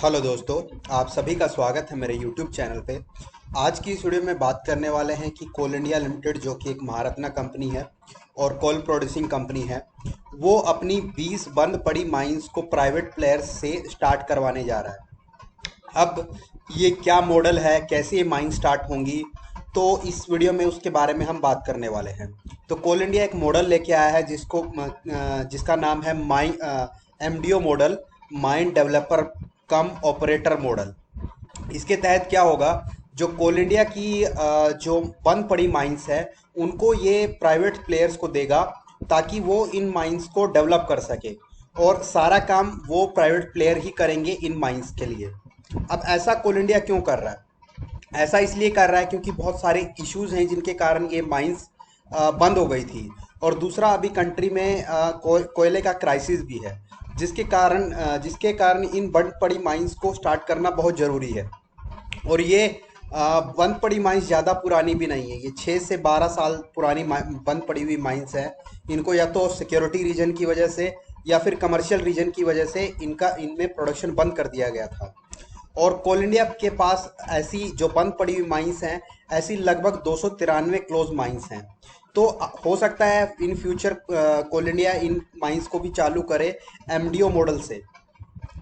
Hello दोस्तों, आप सभी का स्वागत है मेरे यूट्यूब चैनल पे। आज की इस वीडियो में बात करने वाले हैं कि कोल इंडिया लिमिटेड जो कि एक महारत्ना कंपनी है और कोल प्रोड्यूसिंग कंपनी है, वो अपनी 20 बंद पड़ी माइंस को प्राइवेट प्लेयर्स से स्टार्ट करवाने जा रहा है। अब ये क्या मॉडल है, कैसे ये माइन स्टार्ट होंगी, तो इस वीडियो में उसके बारे में हम बात करने वाले हैं। तो कोल इंडिया एक मॉडल लेके आया है जिसका नाम है MDO model, mine developer cum operator model. इसके तहत क्या होगा, जो कोल इंडिया की जो बंद पड़ी माइंस है उनको ये प्राइवेट प्लेयर्स को देगा ताकि वो इन माइंस को डेवलप कर सके, और सारा काम वो प्राइवेट प्लेयर ही करेंगे इन माइंस के लिए। अब ऐसा कोल इंडिया क्यों कर रहा है? ऐसा इसलिए कर रहा है क्योंकि बहुत सारे इश्यूज हैं जिनके कारण ये माइंस बंद हो गई थी, और दूसरा अभी कंट्री में कोयले का क्राइसिस भी है, जिसके कारण इन बंद पड़ी माइंस को स्टार्ट करना बहुत ज़रूरी है। और ये बंद पड़ी माइंस ज़्यादा पुरानी भी नहीं है, ये 6 से 12 साल पुरानी बंद पड़ी हुई माइंस है। इनको या तो सिक्योरिटी रीजन की वजह से या फिर कमर्शियल रीजन की वजह से इनमें प्रोडक्शन बंद कर दिया गया था। और कोल इंडिया के पास ऐसी जो बंद पड़ी हुई माइंस हैं, ऐसी लगभग 293 क्लोज माइंस हैं। तो हो सकता है in future coal India in mines को भी चालू करे एमडीओ मॉडल से।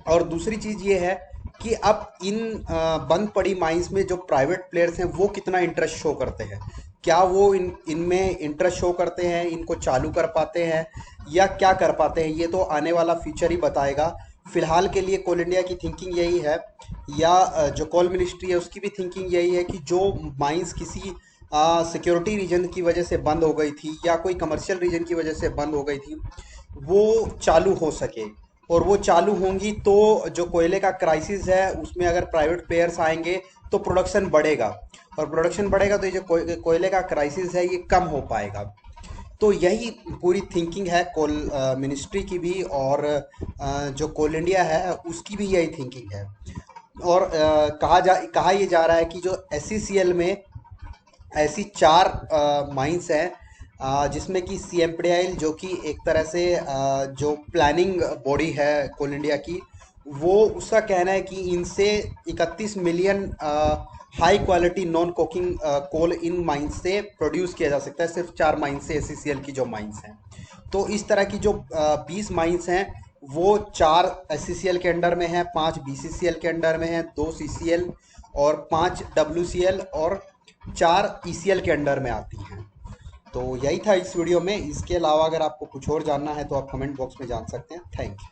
और दूसरी चीज़ ये है कि अब इन बंद पड़ी माइंस में जो प्राइवेट प्लेयर्स हैं वो कितना इंटरेस्ट शो करते हैं, क्या वो इनमें इंटरेस्ट शो करते हैं, इनको चालू कर पाते हैं या क्या कर पाते हैं, ये तो आने वाला फ्यूचर ही बताएगा। फिलहाल के लिए कोल इंडिया की थिंकिंग यही है, या जो कोल मिनिस्ट्री है उसकी भी थिंकिंग यही है कि जो माइंस किसी सिक्योरिटी रीजन की वजह से बंद हो गई थी या कोई कमर्शियल रीजन की वजह से बंद हो गई थी, वो चालू हो सके। और वो चालू होंगी तो जो कोयले का क्राइसिस है उसमें अगर प्राइवेट प्लेयर्स आएंगे तो प्रोडक्शन बढ़ेगा, और प्रोडक्शन बढ़ेगा तो ये जो कोयले का क्राइसिस है ये कम हो पाएगा। तो यही पूरी थिंकिंग है कोल मिनिस्ट्री की भी, और जो कोल इंडिया है उसकी भी यही थिंकिंग है। और कहा ये जा रहा है कि जो एससीसीएल में ऐसी 4 माइंस हैं, जिसमें कि सीएमपीडीआईएल जो कि एक तरह से जो प्लानिंग बॉडी है कोल इंडिया की, वो उसका कहना है कि इनसे 31 million high quality non coking coal in mines से प्रोड्यूस किया जा सकता है, सिर्फ 4 माइंस से एससीसीएल की जो माइंस हैं। तो इस तरह की जो 20 माइंस हैं वो 4 एससीसीएल के अंडर में हैं, 5 बीसीसीएल के अंडर में हैं, 2 सीसीएल और 5 डब्ल्यूसीएल और 4 ईसीएल के अंडर में आती हैं। तो यही था इस वीडियो में। इसके अलावा अगर आपको कुछ और जानना है तो आप कमेंट बॉक्स में जान सकते हैं। Thank you.